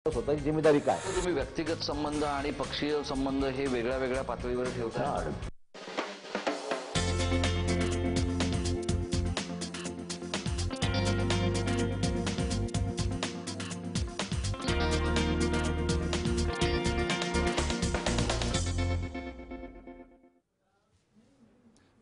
स्वतःची जिम्मेदारी काय. तुम्ही व्यक्तिगत संबंध आणि पक्षीय संबंध हे वेगळ्या वेगळ्या पातळीवर ठेवता.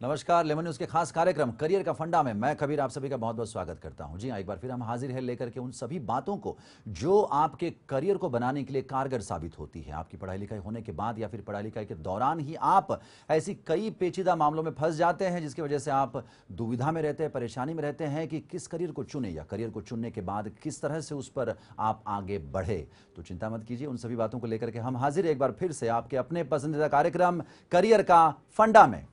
नमस्कार, लेमन न्यूज के खास कार्यक्रम करियर का फंडा में मैं कबीर आप सभी का बहुत बहुत स्वागत करता हूं। जी हाँ, एक बार फिर हम हाजिर हैं लेकर के उन सभी बातों को जो आपके करियर को बनाने के लिए कारगर साबित होती है। आपकी पढ़ाई लिखाई होने के बाद या फिर पढ़ाई लिखाई के दौरान ही आप ऐसी कई पेचीदा मामलों में फंस जाते हैं जिसकी वजह से आप दुविधा में रहते हैं, परेशानी में रहते हैं कि किस करियर को चुने या करियर को चुनने के बाद किस तरह से उस पर आप आगे बढ़े। तो चिंता मत कीजिए, उन सभी बातों को लेकर के हम हाजिर एक बार फिर से आपके अपने पसंदीदा कार्यक्रम करियर का फंडा में।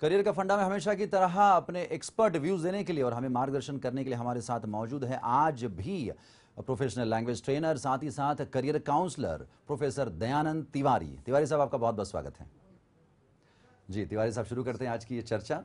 करियर का फंडा में हमेशा की तरह अपने एक्सपर्ट व्यूज देने के लिए और हमें मार्गदर्शन करने के लिए हमारे साथ मौजूद है आज भी प्रोफेशनल लैंग्वेज ट्रेनर, साथ ही साथ career counsellor professor Dayanand Tiwari. Tiwari साहब, आपका बहुत बहुत स्वागत है। जी तिवारी साहब, शुरू करते हैं आज की ये चर्चा।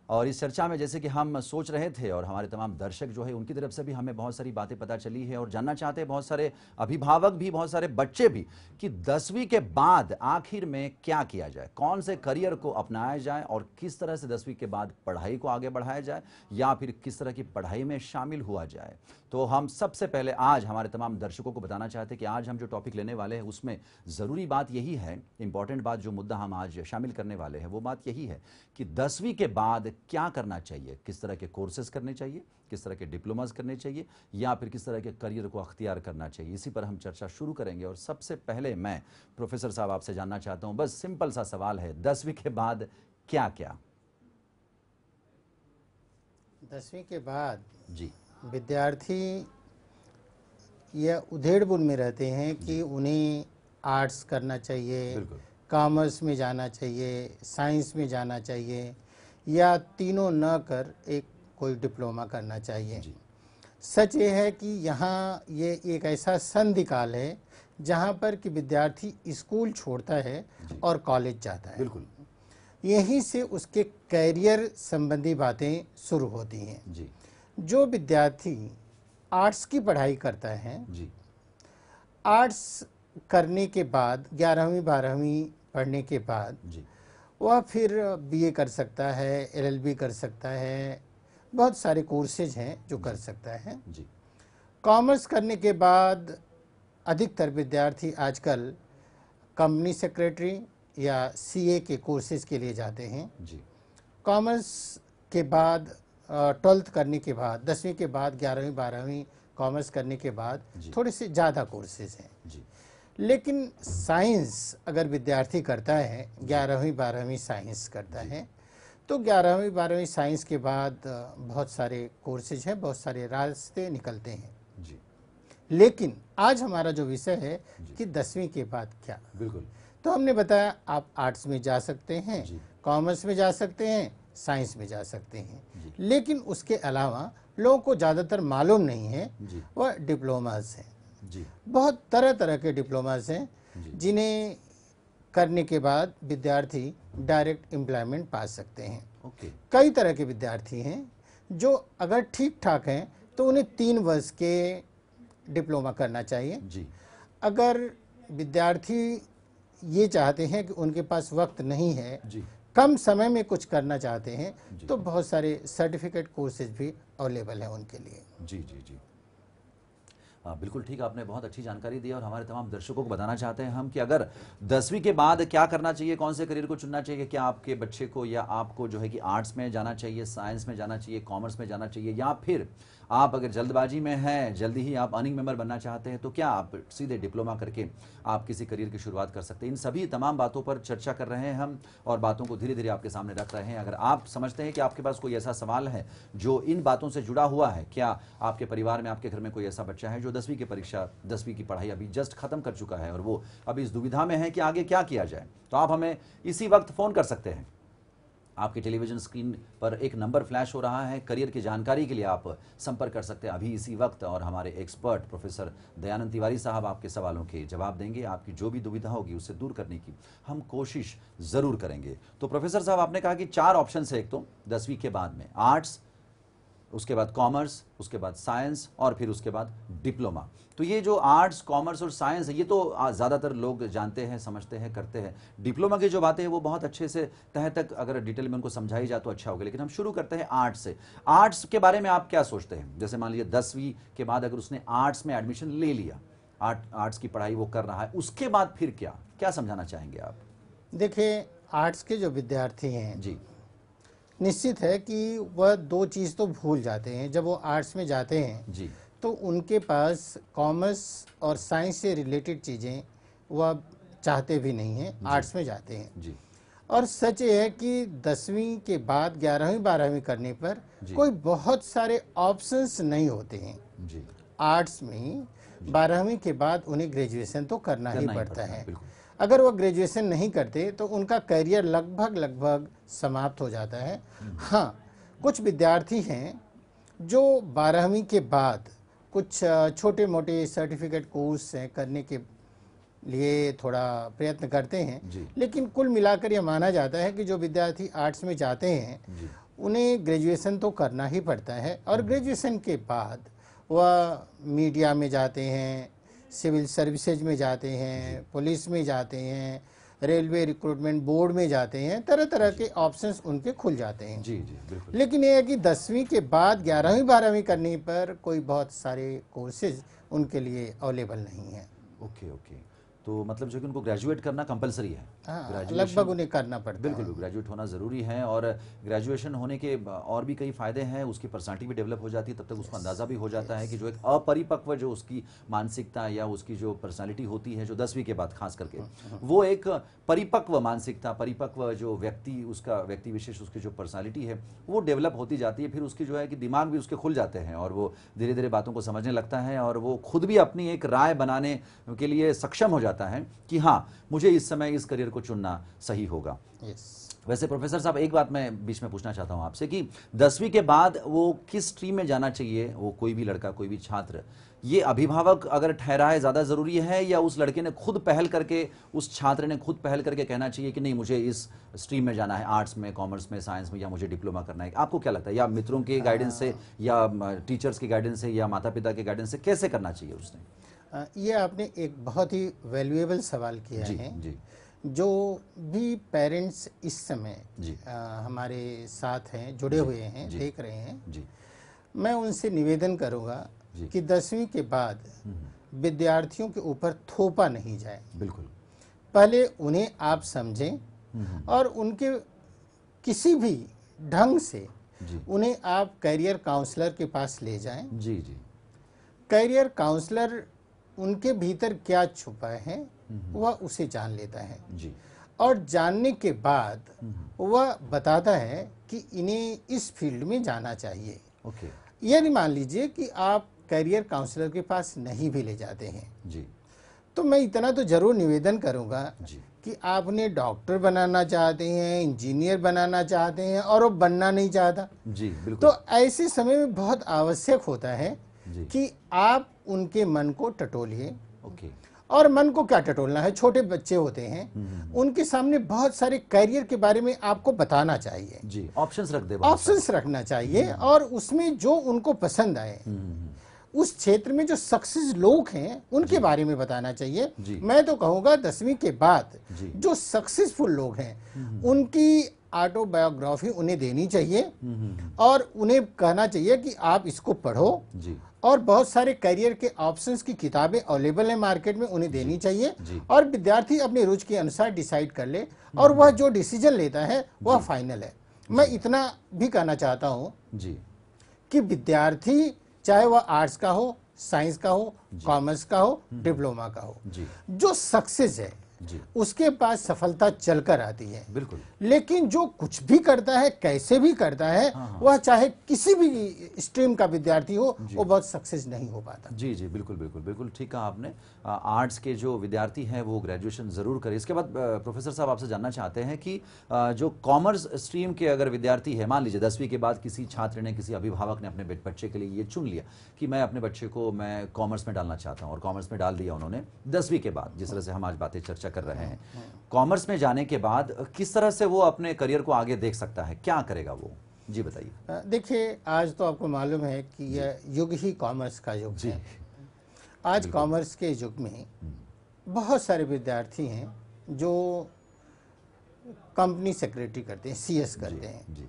और इस चर्चा में जैसे कि हम सोच रहे थे और हमारे तमाम दर्शक जो है उनकी तरफ से भी हमें बहुत सारी बातें पता चली है और जानना चाहते हैं बहुत सारे अभिभावक भी, बहुत सारे बच्चे भी, कि 10वीं के बाद आखिर में क्या किया जाए, कौन से करियर को अपनाया जाए और किस तरह से 10वीं के बाद पढ़ाई को आगे बढ़ाया जाए या फिर किस तरह की पढ़ाई में शामिल हुआ जाए। तो हम सबसे पहले आज हमारे तमाम दर्शकों को बताना चाहते हैं कि आज हम जो टॉपिक लेने वाले हैं उसमें ज़रूरी बात यही है, इंपॉर्टेंट बात, जो मुद्दा हम आज शामिल करने वाले हैं वो बात यही है कि 10वीं के बाद क्या करना चाहिए, किस तरह के कोर्सेज करने चाहिए, किस तरह के डिप्लोमास करने चाहिए या फिर किस तरह के करियर को अख्तियार करना चाहिए। इसी पर हम चर्चा शुरू करेंगे। और सबसे पहले मैं प्रोफेसर साहब आपसे जानना चाहता हूं, बस सिंपल सा सवाल है, 10वीं के बाद क्या क्या? 10वीं के बाद जी विद्यार्थी यह उधेड़-बुन में रहते हैं कि उन्हें आर्ट्स करना चाहिए, बिल्कुल, कॉमर्स में जाना चाहिए, साइंस में जाना चाहिए या तीनों न कर एक कोई डिप्लोमा करना चाहिए। जी सच ये है कि यहाँ ये एक ऐसा संधिकाल है जहाँ पर कि विद्यार्थी स्कूल छोड़ता है और कॉलेज जाता है। बिल्कुल यहीं से उसके कैरियर संबंधी बातें शुरू होती हैं। जी जो विद्यार्थी आर्ट्स की पढ़ाई करता है, जी आर्ट्स करने के बाद 11वीं 12वीं पढ़ने के बाद जी वह फिर बीए कर सकता है, एलएलबी कर सकता है, बहुत सारे कोर्सेज हैं जो कर सकता है। जी कॉमर्स करने के बाद अधिकतर विद्यार्थी आजकल कंपनी सेक्रेटरी या सीए के कोर्सेज के लिए जाते हैं। जी कॉमर्स के बाद 12th करने के बाद 10वीं के बाद 11वीं 12वीं कॉमर्स करने के बाद थोड़े से ज़्यादा कोर्सेज हैं। जी लेकिन साइंस अगर विद्यार्थी करता है, 11वीं 12वीं साइंस करता है, तो 11वीं 12वीं साइंस के बाद बहुत सारे कोर्सेज हैं, बहुत सारे रास्ते निकलते हैं। जी लेकिन आज हमारा जो विषय है कि 10वीं के बाद क्या, बिल्कुल तो हमने बताया आप आर्ट्स में जा सकते हैं, जी कॉमर्स में जा सकते हैं, साइंस में जा सकते हैं। जी लेकिन उसके अलावा लोगों को ज़्यादातर मालूम नहीं है, जी वह डिप्लोमास हैं। जी बहुत तरह तरह के डिप्लोमास हैं जिन्हें करने के बाद विद्यार्थी डायरेक्ट एम्प्लॉयमेंट पा सकते हैं। ओके कई तरह के विद्यार्थी हैं जो अगर ठीक ठाक हैं तो उन्हें 3 वर्ष के डिप्लोमा करना चाहिए। जी अगर विद्यार्थी ये चाहते हैं कि उनके पास वक्त नहीं है, जी कम समय में कुछ करना चाहते हैं, जी। तो बहुत सारे सर्टिफिकेट कोर्सेज भी अवेलेबल हैं उनके लिए। जी जी जी बिल्कुल ठीक, आपने बहुत अच्छी जानकारी दी और हमारे तमाम दर्शकों को बताना चाहते हैं हम कि अगर 10वीं के बाद क्या करना चाहिए, कौन से करियर को चुनना चाहिए, क्या आपके बच्चे को या आपको जो है कि आर्ट्स में जाना चाहिए, साइंस में जाना चाहिए, कॉमर्स में जाना चाहिए, या फिर आप अगर जल्दबाजी में हैं, जल्दी ही आप अर्निंग मेंबर बनना चाहते हैं, तो क्या आप सीधे डिप्लोमा करके आप किसी करियर की शुरुआत कर सकते हैं। इन सभी तमाम बातों पर चर्चा कर रहे हैं हम और बातों को धीरे धीरे आपके सामने रख रहे हैं। अगर आप समझते हैं कि आपके पास कोई ऐसा सवाल है जो इन बातों से जुड़ा हुआ है, क्या आपके परिवार में, आपके घर में कोई ऐसा बच्चा है जो 10वीं की परीक्षा, 10वीं की पढ़ाई अभी जस्ट खत्म कर चुका है और वो अभी इस दुविधा में है कि आगे क्या किया जाए, तो आप हमें इसी वक्त फ़ोन कर सकते हैं आपके टेलीविजन स्क्रीन पर एक नंबर फ्लैश हो रहा है। करियर की जानकारी के लिए आप संपर्क कर सकते हैं अभी इसी वक्त, और हमारे एक्सपर्ट प्रोफेसर दयानंद तिवारी साहब आपके सवालों के जवाब देंगे। आपकी जो भी दुविधा होगी उससे दूर करने की हम कोशिश ज़रूर करेंगे। तो प्रोफेसर साहब, आपने कहा कि 4 ऑप्शन है, एक तो 10वीं के बाद में आर्ट्स, उसके बाद कॉमर्स, उसके बाद साइंस और फिर उसके बाद डिप्लोमा। तो ये जो आर्ट्स, कॉमर्स और साइंस है ये तो ज़्यादातर लोग जानते हैं, समझते हैं, करते हैं। डिप्लोमा की जो बातें हैं वो बहुत अच्छे से तह तक अगर डिटेल में उनको समझाई जाए तो अच्छा होगा। लेकिन हम शुरू करते हैं आर्ट्स से। आर्ट्स के बारे में आप क्या सोचते हैं? जैसे मान लीजिए 10वीं के बाद अगर उसने आर्ट्स में एडमिशन ले लिया, आर्ट्स की पढ़ाई वो कर रहा है, उसके बाद फिर क्या क्या समझाना चाहेंगे आप? देखिए, आर्ट्स के जो विद्यार्थी हैं जी निश्चित है कि वह 2 चीज़ तो भूल जाते हैं। जब वो आर्ट्स में जाते हैं जी तो उनके पास कॉमर्स और साइंस से रिलेटेड चीज़ें वह चाहते भी नहीं हैं, आर्ट्स में जाते हैं। जी और सच ये है कि 10वीं के बाद 11वीं 12वीं करने पर कोई बहुत सारे ऑप्शंस नहीं होते हैं। जी आर्ट्स में 12वीं के बाद उन्हें ग्रेजुएशन तो करना ही पड़ता है। बिल्कुल। अगर वह ग्रेजुएशन नहीं करते तो उनका करियर लगभग समाप्त हो जाता है। हाँ, कुछ विद्यार्थी हैं जो 12वीं के बाद कुछ छोटे मोटे सर्टिफिकेट कोर्स करने के लिए थोड़ा प्रयत्न करते हैं, लेकिन कुल मिलाकर यह माना जाता है कि जो विद्यार्थी आर्ट्स में जाते हैं उन्हें ग्रेजुएशन तो करना ही पड़ता है। और ग्रेजुएशन के बाद वह मीडिया में जाते हैं, सिविल सर्विसेज में जाते हैं, पुलिस में जाते हैं, रेलवे रिक्रूटमेंट बोर्ड में जाते हैं, तरह तरह के ऑप्शंस उनके खुल जाते हैं। जी जी बिल्कुल। लेकिन यह है कि 10वीं के बाद 11वीं 12वीं करने पर कोई बहुत सारे कोर्सेज उनके लिए अवेलेबल नहीं है। Okay okay. तो मतलब जो कि उनको ग्रेजुएट करना कंपलसरी है। हाँ, लगभग उन्हें करना पड़ता है। बिल्कुल, ग्रेजुएट होना ज़रूरी है। और ग्रेजुएशन होने के और भी कई फ़ायदे हैं। उसकी पर्सनालिटी भी डेवलप हो जाती है, तब तक उसको अंदाज़ा भी हो जाता है कि जो एक अपरिपक्व जो उसकी मानसिकता या उसकी जो पर्सनालिटी होती है, जो 10वीं के बाद खास करके, वो एक परिपक्व मानसिकता, परिपक्व जो व्यक्ति, उसका व्यक्ति विशेष, उसकी जो पर्सनालिटी है वो डेवलप होती जाती है। फिर उसकी जो है कि दिमाग भी उसके खुल जाते हैं और वो धीरे धीरे बातों को समझने लगता है और वो खुद भी अपनी एक राय बनाने के लिए सक्षम हो जाता है कि हाँ, मुझे इस समय इस करियर को चुनना सही होगा। वैसे प्रोफेसर साहब, एक बात मैं बीच में पूछना चाहता हूं आपसे कि 10वीं के बाद वो किस स्ट्रीम में जाना चाहिए, वो कोई भी लड़का, कोई भी छात्र, ये अभिभावक अगर ठहराए ज़्यादा ज़रूरी है या उस लड़के ने खुद पहल करके, उस छात्र ने खुद पहल करके कहना चाहिए कि नहीं, मुझे इस स्ट्रीम में जाना है, आर्ट्स में, कॉमर्स में, साइंस में, या मुझे डिप्लोमा करना है? आपको क्या लगता है? या मित्रों के गाइडेंस से या टीचर्स के गाइडेंस से या माता पिता के गाइडेंस से कैसे करना चाहिए उसने? ये आपने एक बहुत ही वैल्यूएबल सवाल किया है। जी जो भी पेरेंट्स इस समय जी हमारे साथ हैं, जुड़े हुए हैं, देख रहे हैं, जी मैं उनसे निवेदन करूंगा कि 10वीं के बाद विद्यार्थियों के ऊपर थोपा नहीं जाए। बिल्कुल। पहले उन्हें आप समझें और उनके किसी भी ढंग से उन्हें आप करियर काउंसलर के पास ले जाएं। जी जी। करियर काउंसलर उनके भीतर क्या छुपा है वह उसे जान लेता है जी। और जानने के बाद वह बताता है कि इन्हें इस फील्ड में जाना चाहिए। ओके। यदि मान लीजिए कि आप करियर काउंसलर के पास नहीं भी ले जाते हैं जी। तो मैं इतना तो जरूर निवेदन करूंगा जी। कि आप उन्हें डॉक्टर बनाना चाहते हैं, इंजीनियर बनाना चाहते हैं और वो बनना नहीं चाहता, जी बिल्कुल, तो ऐसे समय में बहुत आवश्यक होता है कि आप उनके मन को टटोलिए। ओके। और मन को क्या टटोलना है, छोटे बच्चे होते हैं, उनके सामने बहुत सारे करियर के बारे में आपको बताना चाहिए। जी, ऑप्शंस रख दे, ऑप्शंस रखना चाहिए और उसमें जो उनको पसंद आए, उस क्षेत्र में जो सक्सेस लोग हैं उनके बारे में बताना चाहिए। मैं तो कहूँगा 10वीं के बाद जो सक्सेसफुल लोग हैं उनकी ऑटोबायोग्राफी उन्हें देनी चाहिए और उन्हें कहना चाहिए कि आप इसको पढ़ो। और बहुत सारे करियर के ऑप्शंस की किताबें अवेलेबल है मार्केट में, उन्हें देनी चाहिए और विद्यार्थी अपनी रुचि के अनुसार डिसाइड कर ले और वह जो डिसीजन लेता है वह फाइनल है। मैं इतना भी कहना चाहता हूँ कि विद्यार्थी चाहे वह आर्ट्स का हो, साइंस का हो, कॉमर्स का हो, डिप्लोमा का हो, जो सक्सेस है जी। उसके पास सफलता चलकर आती है। बिल्कुल। लेकिन जो कुछ भी करता है, कैसे भी करता है, वह चाहे किसी भी स्ट्रीम का विद्यार्थी हो, वो बहुत सक्सेस नहीं हो पाता। जी जी, बिल्कुल बिल्कुल बिल्कुल ठीक कहा आपने। आर्ट्स के जो विद्यार्थी हैं वो ग्रेजुएशन ज़रूर करें। इसके बाद प्रोफेसर साहब आपसे जानना चाहते हैं कि जो कॉमर्स स्ट्रीम के अगर विद्यार्थी है, मान लीजिए 10वीं के बाद किसी छात्र ने, किसी अभिभावक ने अपने बच्चे के लिए ये चुन लिया कि मैं अपने बच्चे को मैं कॉमर्स में डालना चाहता हूँ, और कॉमर्स में डाल दिया उन्होंने 10वीं के बाद, जिस तरह से हम आज बातें चर्चा कर रहे हैं, कॉमर्स में जाने के बाद किस तरह से वो अपने करियर को आगे देख सकता है, क्या करेगा वो? जी बताइए। देखिए, आज तो आपको मालूम है कि यह युग ही कॉमर्स का युग है। आज कॉमर्स के युग में बहुत सारे विद्यार्थी हैं जो कंपनी सेक्रेटरी करते हैं, सीएस करते हैं। जी।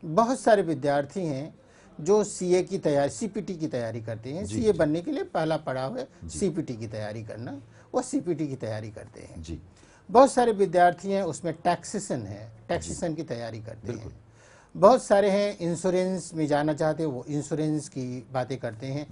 बहुत सारे विद्यार्थी हैं जो सीए की तैयारी, सीपीटी की तैयारी करते हैं। सीए बनने के लिए पहला पड़ाव है सीपीटी की तैयारी करना, वह सीपीटी की तैयारी करते हैं। जी। बहुत सारे विद्यार्थी हैं उसमें टैक्सेशन है, टैक्सेशन की तैयारी करते हैं। बहुत सारे हैं इंश्योरेंस में जाना चाहते हैं, वो इंश्योरेंस की बातें करते हैं।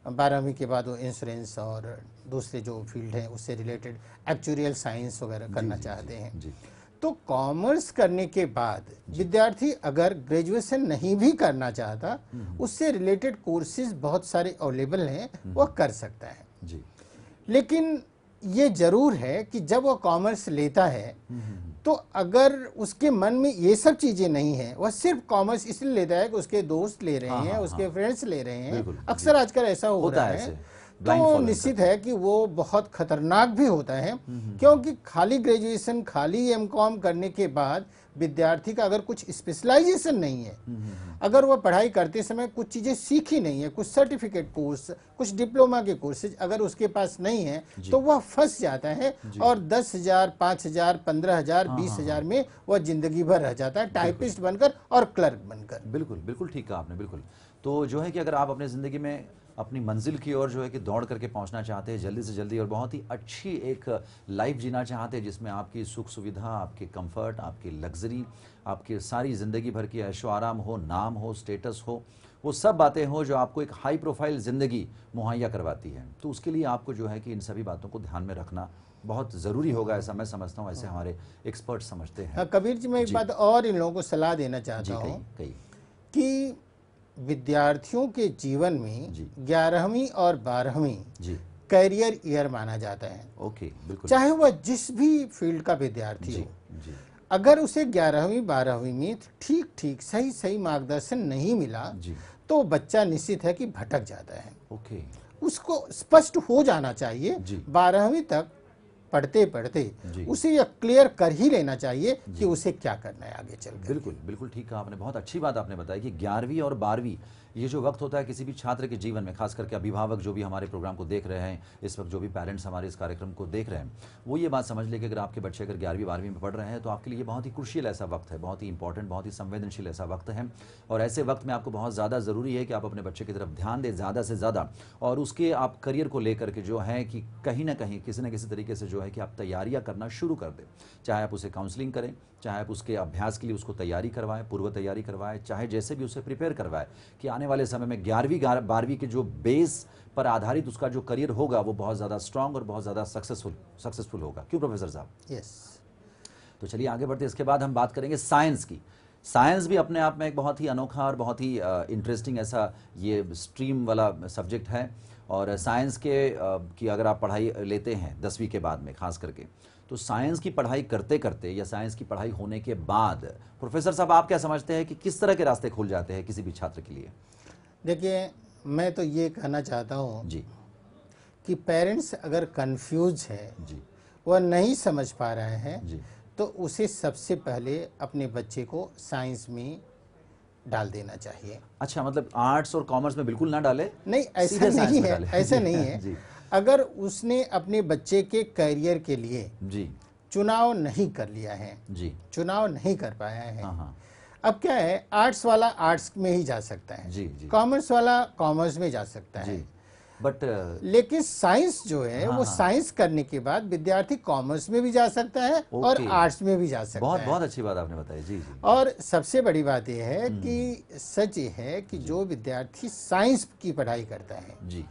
12वीं के बाद वो इंश्योरेंस और दूसरे जो फील्ड है उससे रिलेटेड एक्चुरियल साइंस वगैरह करना चाहते हैं। तो कॉमर्स करने के बाद विद्यार्थी अगर ग्रेजुएशन नहीं भी करना चाहता, उससे रिलेटेड कोर्सेज बहुत सारे अवेलेबल हैं, वह कर सकता है। जी। लेकिन ये जरूर है कि जब वह कॉमर्स लेता है तो अगर उसके मन में ये सब चीजें नहीं है, वह सिर्फ कॉमर्स इसलिए लेता है कि उसके दोस्त ले रहे हैं, उसके फ्रेंड्स ले रहे हैं, अक्सर आजकल ऐसा हो रहा है, तो निश्चित है कि वो बहुत खतरनाक भी होता है। क्योंकि खाली ग्रेजुएशन, खाली एमकॉम करने के बाद विद्यार्थी का अगर कुछ स्पेशलाइजेशन नहीं है, अगर वह पढ़ाई करते समय कुछ चीजें सीखी नहीं है, कुछ सर्टिफिकेट कोर्स, कुछ डिप्लोमा के कोर्सेज अगर उसके पास नहीं है, तो वह फंस जाता है और 10,000, 5,000, 15,000, 20,000 में वह जिंदगी भर रह जाता है, टाइपिस्ट बनकर और क्लर्क बनकर। बिल्कुल बिल्कुल ठीक कहा आपने। बिल्कुल। तो जो है कि अगर आप अपने ज़िंदगी में अपनी मंजिल की ओर जो है कि दौड़ करके पहुंचना चाहते हैं जल्दी से जल्दी, और बहुत ही अच्छी एक लाइफ जीना चाहते हैं जिसमें आपकी सुख सुविधा, आपके कंफर्ट, आपकी लग्जरी, आपकी सारी ज़िंदगी भर की ऐशो आराम हो, नाम हो, स्टेटस हो, वो सब बातें हो जो आपको एक हाई प्रोफाइल ज़िंदगी मुहैया करवाती है, तो उसके लिए आपको जो है कि इन सभी बातों को ध्यान में रखना बहुत ज़रूरी होगा, ऐसा मैं समझता हूँ, ऐसे हमारे एक्सपर्ट समझते हैं। कबीर जी, मैं एक बात और इन लोगों को सलाह देना चाहता हूँ कि विद्यार्थियों के जीवन में 11वीं और 12वीं कैरियर ईयर माना जाता है। ओके, बिल्कुल। चाहे वह जिस भी फील्ड का विद्यार्थी हो, अगर उसे 11वीं 12वीं में ठीक ठीक सही सही मार्गदर्शन नहीं मिला, तो बच्चा निश्चित है कि भटक जाता है। ओके। उसको स्पष्ट हो जाना चाहिए 12वीं तक पढ़ते पढ़ते उसे यह क्लियर कर ही लेना चाहिए कि उसे क्या करना है आगे चलकर। बिल्कुल बिल्कुल ठीक कहा आपने। बहुत अच्छी बात आपने बताई कि 11वीं और 12वीं ये जो वक्त होता है किसी भी छात्र के जीवन में, खास करके अभिभावक जो भी हमारे प्रोग्राम को देख रहे हैं इस वक्त, जो भी पेरेंट्स हमारे इस कार्यक्रम को देख रहे हैं, वो ये बात समझ ले कि अगर आपके बच्चे अगर 11वीं 12वीं में पढ़ रहे हैं तो आपके लिए बहुत ही क्रूशियल ऐसा वक्त है, बहुत ही इंपॉर्टेंट, बहुत ही संवेदनशील ऐसा वक्त है। और ऐसे वक्त में आपको बहुत ज़्यादा ज़रूरी है कि आप अपने बच्चे की तरफ ध्यान दें ज़्यादा से ज़्यादा, और उसके आप करियर को लेकर के जो है कि कहीं ना कहीं किसी न किसी तरीके से जो है कि आप तैयारियां करना शुरू कर दें। चाहे आप उसे काउंसलिंग करें, चाहे आप उसके अभ्यास के लिए उसको तैयारी करवाएं, पूर्व तैयारी करवाएं, चाहे जैसे भी उसे प्रिपेयर करवाएं कि आने वाले समय में 11वीं 12वीं के जो बेस पर आधारित उसका जो करियर होगा वो बहुत ज़्यादा स्ट्रांग और बहुत ज़्यादा सक्सेसफुल होगा। क्यों प्रोफेसर साहब? यस। तो चलिए आगे बढ़ते हैं। इसके बाद हम बात करेंगे साइंस की। साइंस भी अपने आप में एक बहुत ही अनोखा और बहुत ही इंटरेस्टिंग ऐसा ये स्ट्रीम वाला सब्जेक्ट है। और साइंस की अगर आप पढ़ाई लेते हैं 10वीं के बाद में खास करके, तो साइंस की पढ़ाई करते करते या साइंस की पढ़ाई होने के बाद प्रोफेसर साहब आप क्या समझते हैं कि किस तरह के रास्ते खुल जाते हैं किसी भी छात्र के लिए? देखिए, मैं तो ये कहना चाहता हूँ कि पेरेंट्स अगर कंफ्यूज है, वह नहीं समझ पा रहे हैं, तो उसे सबसे पहले अपने बच्चे को साइंस में डाल देना चाहिए। अच्छा, मतलब आर्ट्स और कॉमर्स में बिल्कुल ना डाले? नहीं, ऐसा नहीं है, ऐसा नहीं है। अगर उसने अपने बच्चे के करियर के लिए चुनाव नहीं कर लिया है, चुनाव नहीं कर पाया है, अब क्या है, आर्ट्स वाला आर्ट्स में ही जा सकता है, कॉमर्स वाला कॉमर्स में जा सकता है, बट लेकिन साइंस जो है वो साइंस करने के बाद विद्यार्थी कॉमर्स में भी जा सकता है और आर्ट्स में भी जा सकता है। बहुत अच्छी बात आपने बताई। जी। और सबसे बड़ी बात यह है कि सच ये है कि जो विद्यार्थी साइंस की पढ़ाई करता है,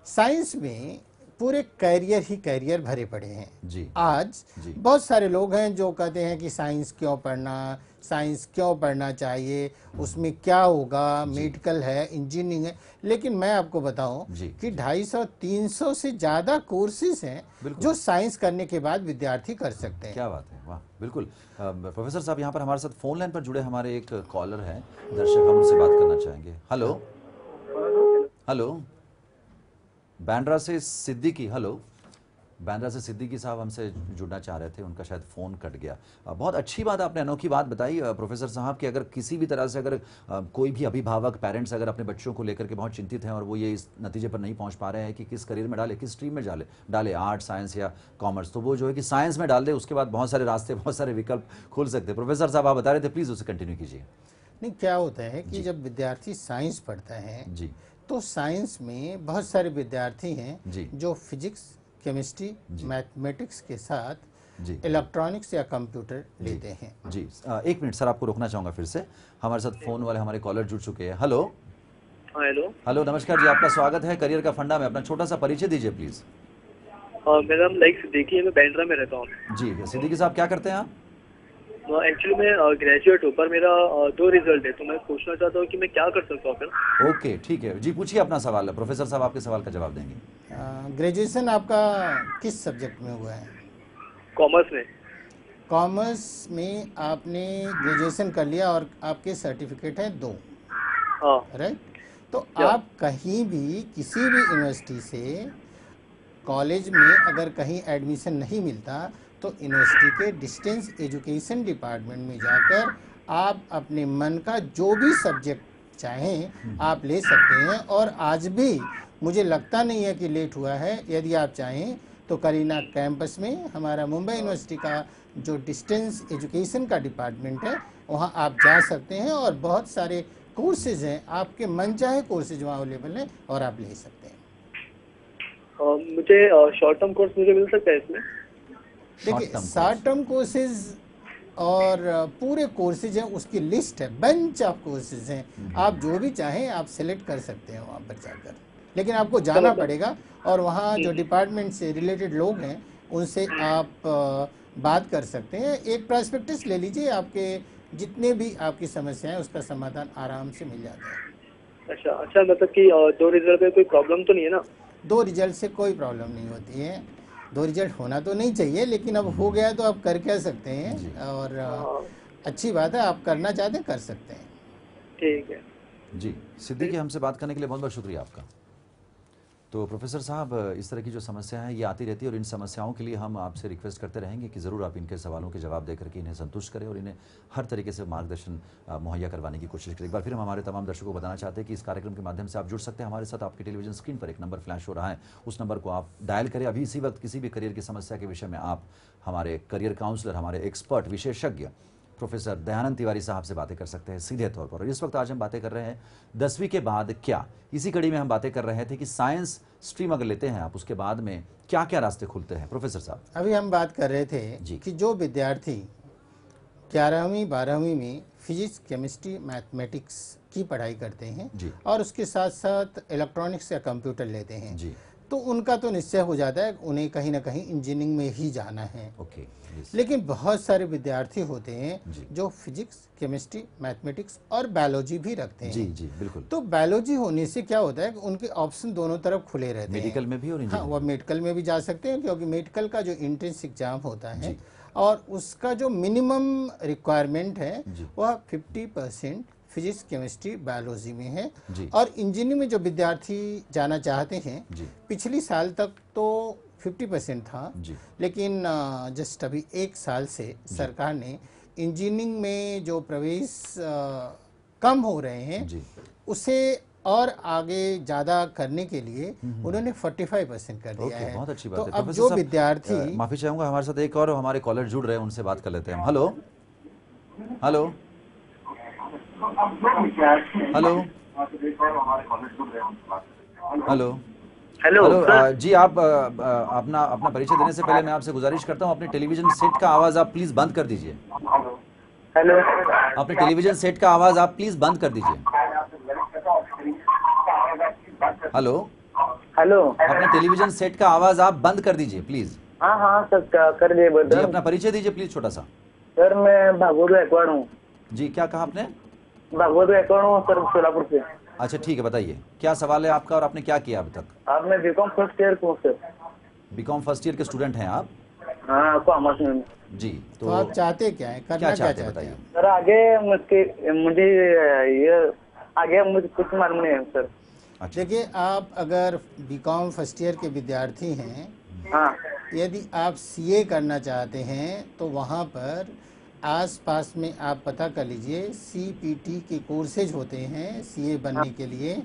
साइंस में पूरे कैरियर ही कैरियर भरे पड़े हैं। जी आज जी बहुत सारे लोग हैं जो कहते हैं कि साइंस क्यों पढ़ना, साइंस क्यों पढ़ना चाहिए, उसमें क्या होगा, मेडिकल है, इंजीनियरिंग है। लेकिन मैं आपको बताऊं जी, कि 250-300 से ज़्यादा कोर्सेज हैं बिल्कुल। जो साइंस करने के बाद विद्यार्थी कर सकते हैं। क्या बात है, वाह, बिल्कुल। प्रोफेसर साहब, यहाँ पर हमारे साथ फोन लाइन पर जुड़े हमारे एक कॉलर हैं, दर्शक, हम उनसे बात करना चाहेंगे। हेलो हेलो, बांद्रा से सिद्दीकी, हेलो, बांद्रा से सिद्दीकी साहब हमसे जुड़ना चाह रहे थे, उनका शायद फ़ोन कट गया। बहुत अच्छी बात आपने, अनोखी बात बताई प्रोफेसर साहब कि अगर किसी भी तरह से अगर कोई भी अभिभावक, पेरेंट्स अगर अपने बच्चों को लेकर के बहुत चिंतित हैं और वो ये इस नतीजे पर नहीं पहुंच पा रहे हैं कि किस करियर में डाले, किस स्ट्रीम में डाले, आर्ट, साइंस या कॉमर्स, तो वो जो है कि साइंस में डाल दे, उसके बाद बहुत सारे रास्ते, बहुत सारे विकल्प खुल सकते हैं। प्रोफेसर साहब, आप बता रहे थे, प्लीज़ उसे कंटिन्यू कीजिए। नहीं, क्या होता है कि जब विद्यार्थी साइंस पढ़ता है जी तो साइंस में बहुत सारे विद्यार्थी जी। हैं जो फिजिक्स, केमिस्ट्री, मैथमेटिक्स के साथ जी इलेक्ट्रॉनिक्स या कंप्यूटर लेते हैं। जी। एक मिनट सर, आपको रोकना चाहूँगा फिर से, हमारे साथ फ़ोन वाले हमारे कॉलर जुड़ चुके हैं। Hello hello. हेलो, नमस्कार जी, आपका स्वागत है करियर का फंडा में। अपना छोटा सा परिचय दीजिए प्लीज़। मेरा नाम लाइक सिद्दीकी है, मैं बांद्रा में रहता हूँ। जी, सिद्दीकी साहब, क्या करते हैं आप? एक्चुअली मैं ग्रेजुएट हूँ, पर मेरा 2 रिजल्ट है, तो मैं पूछना चाहता हूँ कि मैं क्या कर सकता हूँ फिर। ओके, ठीक है जी, पूछिए अपना सवाल। प्रोफेसर साहब आपके सवाल का जवाब देंगे। ग्रेजुएशन आपका किस सब्जेक्ट में हुआ है? कॉमर्स में। कॉमर्स में आपने ग्रेजुएशन कर लिया और आपके सर्टिफिकेट हैं 2, हाँ। राइट? तो क्या? आप कहीं भी किसी भी यूनिवर्सिटी से कॉलेज में अगर कहीं एडमिशन नहीं मिलता तो यूनिवर्सिटी के डिस्टेंस एजुकेशन डिपार्टमेंट में जाकर आप अपने मन का जो भी सब्जेक्ट चाहें आप ले सकते हैं। और आज भी मुझे लगता नहीं है कि लेट हुआ है। यदि आप चाहें तो करीना कैंपस में हमारा मुंबई यूनिवर्सिटी का जो डिस्टेंस एजुकेशन का डिपार्टमेंट है वहाँ आप जा सकते हैं और बहुत सारे कोर्सेज हैं, आपके मनचाहे कोर्सेज वहाँ अवेलेबल हैं और आप ले सकते हैं। मुझे शॉर्ट टर्म कोर्स मुझे मिल सकता है इसमें? देखिए, शॉर्ट टर्म कोर्सेज और पूरे कोर्सेज हैं, उसकी लिस्ट है, बंच ऑफ कोर्सेज हैं। आप जो भी चाहें आप सिलेक्ट कर सकते हैं वहाँ पर जाकर, लेकिन आपको जाना पड़ेगा और वहाँ जो डिपार्टमेंट से रिलेटेड लोग हैं उनसे आप बात कर सकते हैं। एक प्रॉस्पेक्टस ले लीजिए, आपके जितने भी आपकी समस्याएं उसका समाधान आराम से मिल जाता है। अच्छा अच्छा, मतलब कि 2 रिजल्ट में कोई प्रॉब्लम तो नहीं है ना? 2 रिजल्ट से कोई प्रॉब्लम नहीं होती है। 2 रिजल्ट होना तो नहीं चाहिए, लेकिन अब हो गया तो आप कर क्या सकते हैं। और अच्छी बात है, आप करना चाहते हैं कर सकते हैं। ठीक है जी। सिद्दीकी, हमसे बात करने के लिए बहुत बहुत शुक्रिया आपका। तो प्रोफेसर साहब, इस तरह की जो समस्या है ये आती रहती है और इन समस्याओं के लिए हम आपसे रिक्वेस्ट करते रहेंगे कि ज़रूर आप इनके सवालों के जवाब देकर के इन्हें संतुष्ट करें और इन्हें हर तरीके से मार्गदर्शन मुहैया करवाने की कोशिश करें। एक बार फिर हम हमारे तमाम दर्शकों को बताना चाहते हैं कि इस कार्यक्रम के माध्यम से आप जुड़ सकते हैं हमारे साथ। आपके टेलीविजन स्क्रीन पर एक नंबर फ्लैश हो रहा है, उस नंबर को आप डायल करें। अभी इसी वक्त किसी भी करियर की समस्या के विषय में आप हमारे करियर काउंसलर, हमारे एक्सपर्ट, विशेषज्ञ प्रोफेसर दयानंद तिवारी साहब से बातें कर सकते हैं सीधे तौर पर। और इस वक्त आज हम बातें कर रहे हैं 10वीं के बाद क्या। इसी कड़ी में हम बातें कर रहे थे कि साइंस स्ट्रीम अगर लेते हैं आप, उसके बाद में क्या क्या रास्ते खुलते हैं। प्रोफेसर साहब, अभी हम बात कर रहे थे कि जो विद्यार्थी 11वीं 12वीं में फिजिक्स, केमिस्ट्री, मैथमेटिक्स की पढ़ाई करते हैं और उसके साथ साथ इलेक्ट्रॉनिक्स या कंप्यूटर लेते हैं जी, तो उनका तो निश्चय हो जाता है उन्हें कहीं ना कहीं इंजीनियरिंग में ही जाना है। ओके। लेकिन बहुत सारे विद्यार्थी होते हैं जो फिजिक्स, केमिस्ट्री, मैथमेटिक्स और बायोलॉजी भी रखते हैं। जी जी, बिल्कुल। तो बायोलॉजी होने से क्या होता है कि उनके ऑप्शन दोनों तरफ खुले रहते हैं। मेडिकल में भी और हाँ, वो मेडिकल में भी जा सकते हैं, क्योंकि मेडिकल का जो एंट्रेंस एग्जाम होता है और उसका जो मिनिमम रिक्वायरमेंट है वह 50% फिजिक्स, केमिस्ट्री, बायोलॉजी में है। और इंजीनियरिंग में जो विद्यार्थी जाना चाहते हैं, पिछली साल तक तो 50% था, लेकिन जस्ट अभी 1 साल से सरकार ने इंजीनियरिंग में जो प्रवेश कम हो रहे हैं उसे और आगे ज़्यादा करने के लिए उन्होंने 45% कर दिया है। बहुत अच्छी बात तो है। अब जो विद्यार्थी, माफी चाहूंगा, हमारे साथ एक और हमारे कॉलर जुड़ रहे हैं, उनसे बात कर लेते हैं। Hello hello hello hello hello जी, आप अपना परिचय देने से पहले मैं आपसे गुजारिश करता हूं, अपने टेलीविजन सेट का आवाज आप प्लीज बंद कर दीजिए। हेलो, अपने टेलीविजन सेट का आवाज आप प्लीज बंद कर दीजिए। Hello hello. अपने टेलीविजन सेट का आवाज आप बंद कर दीजिए प्लीज। हाँ हाँ सर, कर दिए जी, बदल। अपना परिचय दीजिए प्लीज छोटा सा। सर मैं भागवत गायकवाड़ हूँ। जी, क्या कहा आपने? भागवत गायकवाड़ हूँ सर, सोलापुर से। अच्छा ठीक है, बताइए क्या सवाल है आपका और आपने क्या किया अभी तक? आप मैं बीकॉम फर्स्ट ईयर हूँ सर। बीकॉम फर्स्ट ईयर के स्टूडेंट हैं आप? हाँ, कॉमर्स में। जी, तो आप चाहते क्या है, करना क्या क्या चाहते चाहते हैं हैं? बताइए। सर आगे मुझे ये आगे मुझे कुछ मालूम नहीं है सर। अच्छा, देखिए, आप अगर बीकॉम फर्स्ट ईयर के विद्यार्थी हैं, हाँ यदि आप सीए करना चाहते हैं तो वहाँ पर आस-पास में आप पता कर लीजिए, सीपीटी के कोर्सेज होते हैं सीए बनने के लिए।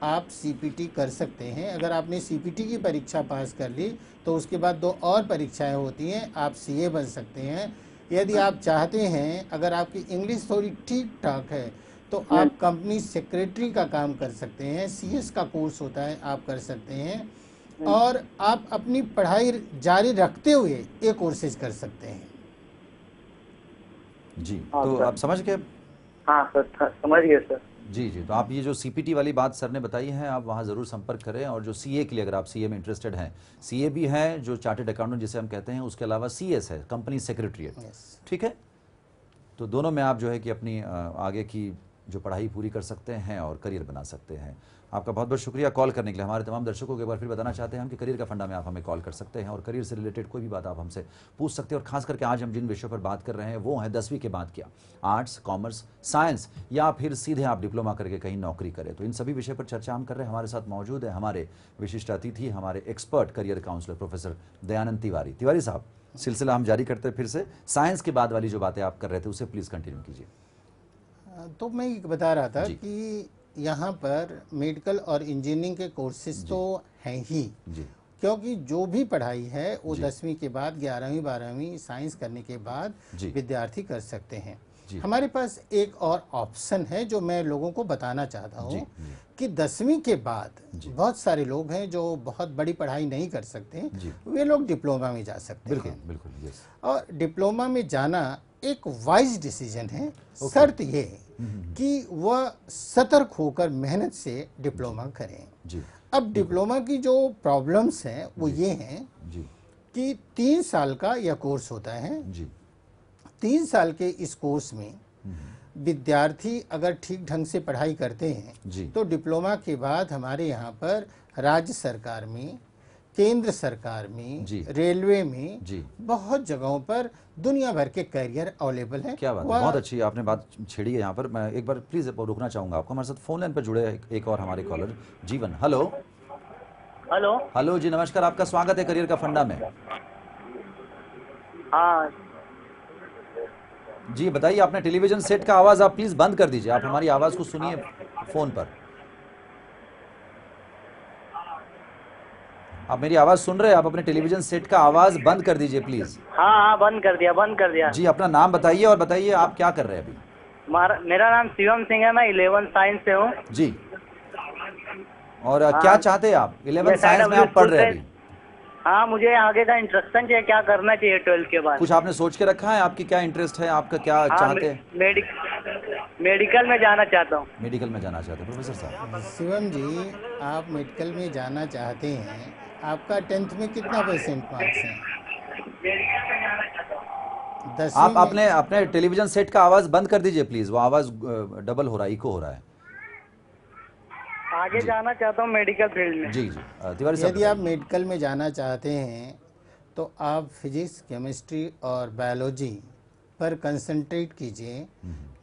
आप सीपीटी कर सकते हैं। अगर आपने सीपीटी की परीक्षा पास कर ली तो उसके बाद 2 और परीक्षाएं होती हैं, आप सीए बन सकते हैं। यदि आप चाहते हैं, अगर आपकी इंग्लिश थोड़ी ठीक-ठाक है, तो आप कंपनी सेक्रेटरी का काम कर सकते हैं। सीएस का कोर्स होता है, आप कर सकते हैं। और आप अपनी पढ़ाई जारी रखते हुए ये कोर्सेज कर सकते हैं। जी, हाँ, तो सर। आप समझ गए? हाँ सर, समझ गए सर। जी जी, तो आप ये जो सीपीटी वाली बात सर ने बताई है, आप वहाँ ज़रूर संपर्क करें। और जो सीए के लिए, अगर आप सीए में इंटरेस्टेड हैं, सीए भी है जो चार्टेड अकाउंटेंट जिसे हम कहते हैं, उसके अलावा सीएस है, कंपनी सेक्रेटरीट। यस। ठीक है, तो दोनों में आप जो है कि अपनी आगे की जो पढ़ाई पूरी कर सकते हैं और करियर बना सकते हैं। आपका बहुत बहुत शुक्रिया कॉल करने के लिए। हमारे तमाम दर्शकों को एक बार फिर बताना चाहते हैं हम कि करियर का फंडा में आप हमें कॉल कर सकते हैं और करियर से रिलेटेड कोई भी बात आप हमसे पूछ सकते हैं। और खास करके आज हम जिन विषयों पर बात कर रहे हैं वो हैं 10वीं के बाद क्या, आर्ट्स, कॉमर्स, साइंस, या फिर सीधे आप डिप्लोमा करके कहीं नौकरी करें। तो इन सभी विषय पर चर्चा हम कर रहे हैं। हमारे साथ मौजूद है हमारे विशिष्ट अतिथि, हमारे expert career counsellor professor Dayanand Tiwari. Tiwari साहब, सिलसिला हम जारी करते हैं फिर से। साइंस के बाद वाली जो बातें आप कर रहे थे उसे प्लीज़ कंटिन्यू कीजिए। तो मैं ये बता रहा था जी। कि यहाँ पर मेडिकल और इंजीनियरिंग के कोर्सेज तो हैं ही, जी क्योंकि जो भी पढ़ाई है वो जी। 10वीं के बाद 11वीं 12वीं साइंस करने के बाद जी। विद्यार्थी कर सकते हैं। जी। हमारे पास एक और ऑप्शन है जो मैं लोगों को बताना चाहता जी, हूँ जी। कि 10वीं के बाद जी। बहुत सारे लोग हैं जो बहुत बड़ी पढ़ाई नहीं कर सकते, जी। वे लोग डिप्लोमा में जा सकते बिल्कुल हैं। बिल्कुल, यस। और डिप्लोमा में जाना एक वाइज डिसीजन है। शर्त ये कि वह सतर्क होकर मेहनत से डिप्लोमा करें। जी अब डिप्लोमा की जो प्रॉब्लम्स हैं वो ये हैं जी कि 3 साल का यह कोर्स होता है। जी 3 साल के इस कोर्स में विद्यार्थी अगर ठीक ढंग से पढ़ाई करते हैं जी। तो डिप्लोमा के बाद हमारे यहाँ पर राज्य सरकार में, केंद्र सरकार में, जी। रेलवे में, जी। बहुत जगहों पर दुनिया भर के करियर अवेलेबल हैं। क्या बात है, बहुत अच्छी आपने बात छेड़ी है यहाँ पर। मैं एक बार प्लीज रुकना चाहूंगा आपको। हमारे साथ फोन लाइन पर जुड़े एक और हमारे कॉलर जीवन। Hello hello. हेलो जी, नमस्कार, आपका स्वागत है करियर का फंडा में। हाँ जी बताइए, आपने टेलीविजन सेट का आवाज आप प्लीज बंद कर दीजिए। आप हमारी आवाज को सुनिए फोन पर। आप मेरी आवाज सुन रहे हैं? आप अपने टेलीविजन सेट का आवाज बंद कर दीजिए प्लीज। हाँ, बंद कर दिया। जी, अपना नाम बताइए और बताइए आप क्या कर रहे हैं अभी। मेरा नाम शिवम सिंह है, मैं 11 साइंस से हूँ। जी, और क्या चाहते हैं आप? 11 मैं साइंस में आप पढ़ रहे हैं अभी? हाँ, मुझे आगे का इंटरेस्टन चाहिए, क्या करना चाहिए 12th के बाद। कुछ आपने सोच के रखा है? आपकी क्या इंटरेस्ट है, आपका क्या हाँ, चाहते हैं? मेडिकल में जाना चाहता हूँ। मेडिकल में जाना चाहते हैं प्रोफेसर साहब? शिवम जी, आप मेडिकल में जाना चाहते हैं, आपका 10th में कितना परसेंट मार्क्स हैं? 10वीं आप में अपने टेलीविजन सेट का आवाज बंद कर दीजिए प्लीज। वो आवाज डबल हो रहा है, इको हो रहा है। आगे जाना चाहता हूँ मेडिकल फील्ड में। जी जी, तिवारी साहब यदि आप बताइए। मेडिकल में जाना चाहते हैं तो आप फिजिक्स, केमिस्ट्री और बायोलॉजी पर कंसंट्रेट कीजिए।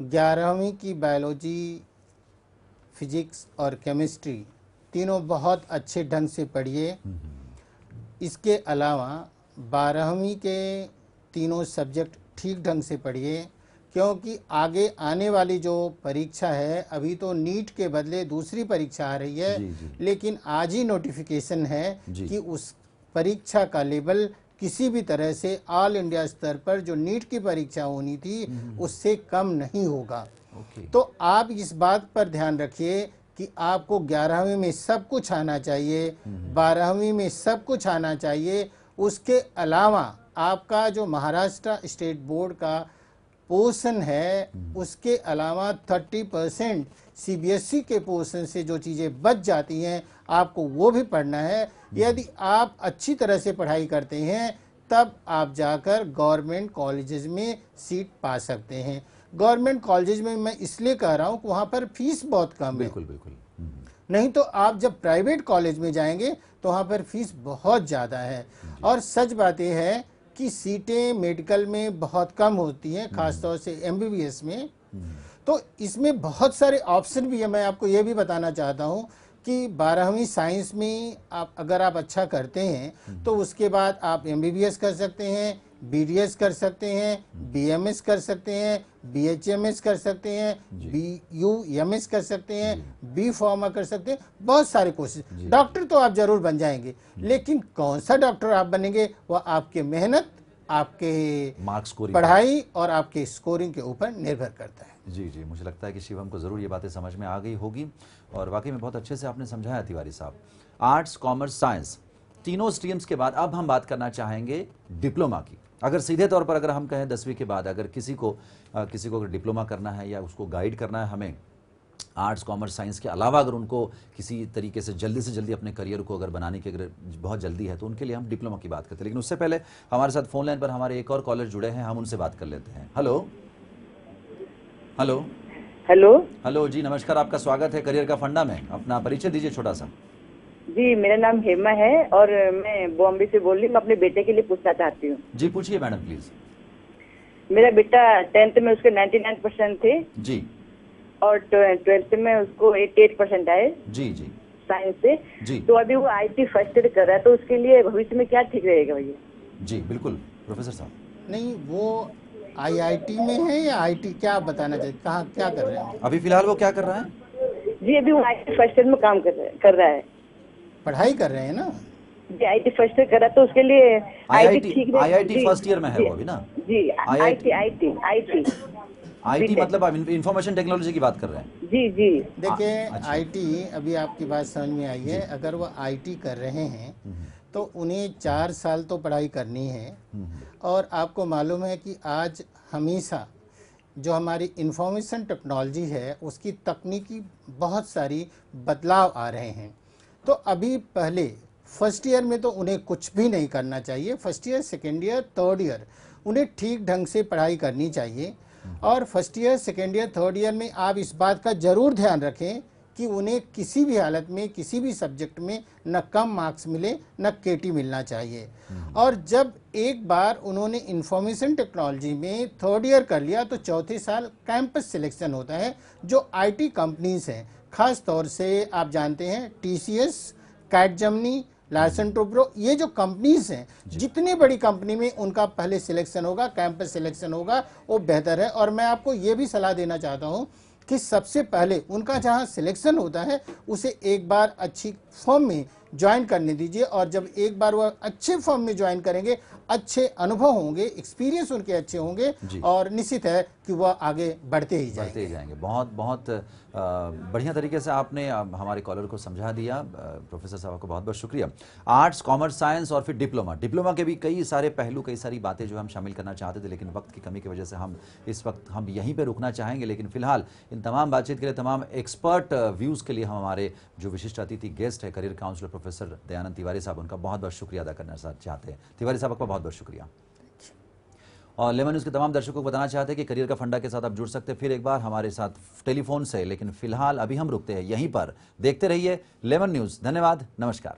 11वीं की बायोलॉजी, फिजिक्स और केमिस्ट्री तीनों बहुत अच्छे ढंग से पढ़िए। इसके अलावा 12वीं के तीनों सब्जेक्ट ठीक ढंग से पढ़िए, क्योंकि आगे आने वाली जो परीक्षा है, अभी तो नीट के बदले दूसरी परीक्षा आ रही है। जी, जी। लेकिन आज ही नोटिफिकेशन है जी। कि उस परीक्षा का लेवल किसी भी तरह से ऑल इंडिया स्तर पर जो नीट की परीक्षा होनी थी उससे कम नहीं होगा। ओके। तो आप इस बात पर ध्यान रखिए कि आपको 11वीं में सब कुछ आना चाहिए, 12वीं में सब कुछ आना चाहिए। उसके अलावा आपका जो महाराष्ट्र स्टेट बोर्ड का पोर्शन है, उसके अलावा 30% सीबीएसई के पोर्शन से जो चीज़ें बच जाती हैं, आपको वो भी पढ़ना है। यदि आप अच्छी तरह से पढ़ाई करते हैं तब आप जाकर गवर्नमेंट कॉलेजेस में सीट पा सकते हैं। गवर्नमेंट कॉलेज में मैं इसलिए कह रहा हूँ कि वहाँ पर फीस बहुत कम है। बिल्कुल बिल्कुल। नहीं तो आप जब प्राइवेट कॉलेज में जाएंगे तो वहाँ पर फीस बहुत ज़्यादा है। और सच बात यह है कि सीटें मेडिकल में बहुत कम होती हैं, खासतौर से MBBS में। तो इसमें बहुत सारे ऑप्शन भी है। मैं आपको ये भी बताना चाहता हूँ कि 12वीं साइंस में अगर आप अच्छा करते हैं तो उसके बाद आप MBBS कर सकते हैं, BDS कर सकते हैं, BMS कर सकते हैं, BHMS कर सकते हैं, BUMS कर सकते हैं, B Pharma कर सकते हैं। बहुत सारे कोर्सेज। डॉक्टर तो आप जरूर बन जाएंगे, लेकिन कौन सा डॉक्टर आप बनेंगे वह आपके मेहनत, आपके मार्क्स स्कोरिंग, पढ़ाई और आपके स्कोरिंग के ऊपर निर्भर करता है। जी जी, मुझे लगता है कि शिवम को ज़रूर ये बातें समझ में आ गई होगी और वाकई में बहुत अच्छे से आपने समझाया तिवारी साहब। आर्ट्स, कॉमर्स, साइंस तीनों स्ट्रीम्स के बाद अब हम बात करना चाहेंगे डिप्लोमा की। अगर सीधे तौर पर अगर हम कहें 10वीं के बाद अगर किसी को अगर डिप्लोमा करना है या उसको गाइड करना है हमें आर्ट्स, कॉमर्स, साइंस के अलावा, अगर उनको किसी तरीके से जल्दी अपने करियर को अगर बनाने की अगर बहुत जल्दी है तो उनके लिए हम डिप्लोमा की बात करते हैं। लेकिन उससे पहले हमारे साथ फोन लाइन पर हमारे एक और कॉलर जुड़े हैं, हम उनसे बात कर लेते हैं। हेलो हेलो हेलो हेलो जी, नमस्कार, आपका स्वागत है करियर का फंडा में। अपना परिचय दीजिए छोटा सा। जी, मेरा नाम हेमा है और मैं बॉम्बे से बोल रही हूँ। मैं अपने बेटे के लिए पूछना चाहती हूँ। जी पूछिए मैडम प्लीज। मेरा बेटा 10th में उसके 99% थे जी और 12th में उसको 88% आए जी जी साइंस से। जी तो अभी वो IT फर्स्ट ईयर कर रहा है, तो उसके लिए भविष्य में क्या ठीक रहेगा भैया? जी बिल्कुल प्रोफेसर साहब। नहीं, वो IIT में है या IT, क्या आप बताना चाहिए, कहाँ क्या कर रहे हैं? अभी फिलहाल वो क्या कर रहा है? जी, अभी वो IT फर्स्ट ईयर में काम कर रहा है। पढ़ाई कर रहे हैं ना? जी, IT फर्स्ट ईयर कर रहा है, तो उसके लिए IT ठीक रहेगा? IIT फर्स्ट ईयर में है वो अभी ना? जी, IT IT मतलब इंफॉर्मेशन टेक्नोलॉजी की बात कर रहे हैं? जी जी। देखिए अच्छा। IT, अभी आपकी बात समझ में आई है। अगर वो IT कर रहे हैं तो उन्हें 4 साल तो पढ़ाई करनी है। और आपको मालूम है कि आज हमेशा जो हमारी इंफॉर्मेशन टेक्नोलॉजी है उसकी तकनीकी बहुत सारी बदलाव आ रहे हैं। तो अभी पहले फर्स्ट ईयर में तो उन्हें कुछ भी नहीं करना चाहिए। First year, second year, third year उन्हें ठीक ढंग से पढ़ाई करनी चाहिए। और first year, second year, third year में आप इस बात का ज़रूर ध्यान रखें कि उन्हें किसी भी हालत में किसी भी सब्जेक्ट में न कम मार्क्स मिले न KT मिलना चाहिए। और जब एक बार उन्होंने इंफॉर्मेशन टेक्नोलॉजी में थर्ड ईयर कर लिया तो चौथे साल कैंपस सिलेक्शन होता है, जो IT कंपनीज हैं। खास तौर से आप जानते हैं TCS, कैटजेमिनी, लार्सन टोब्रो, ये जो कंपनीज हैं, जितनी बड़ी कंपनी में उनका पहले सिलेक्शन होगा, कैंपस सिलेक्शन होगा, वो बेहतर है। और मैं आपको ये भी सलाह देना चाहता हूँ कि सबसे पहले उनका जहाँ सिलेक्शन होता है उसे एक बार अच्छी फर्म में ज्वाइन करने दीजिए। और जब एक बार वह अच्छे फर्म में ज्वाइन करेंगे, अच्छे अनुभव होंगे, एक्सपीरियंस उनके अच्छे होंगे और निश्चित है कि वह आगे बढ़ते ही जाएंगे। बहुत बहुत बढ़िया तरीके से आपने हमारे कॉलर को समझा दिया। प्रोफेसर साहब को बहुत बहुत शुक्रिया। आर्ट्स, कॉमर्स, साइंस और फिर डिप्लोमा के भी कई सारे पहलू, कई सारी बातें जो हम शामिल करना चाहते थे, लेकिन वक्त की कमी की वजह से हम इस वक्त यहीं पर रुकना चाहेंगे। लेकिन फिलहाल इन तमाम बातचीत के लिए, तमाम एक्सपर्ट व्यूज़ के लिए हम हमारे जो विशिष्ट अतिथि गेस्ट है career counsellor professor Dayanand Tiwari साहब, उनका बहुत बहुत शुक्रिया अदा करना चाहते हैं। तिवारी साहब का बहुत बहुत शुक्रिया। और लेमन न्यूज़ के तमाम दर्शकों को बताना चाहते हैं कि करियर का फंडा के साथ आप जुड़ सकते हैं फिर एक बार हमारे साथ टेलीफोन से। लेकिन फिलहाल अभी हम रुकते हैं यहीं पर। देखते रहिए लेमन न्यूज़। धन्यवाद, नमस्कार।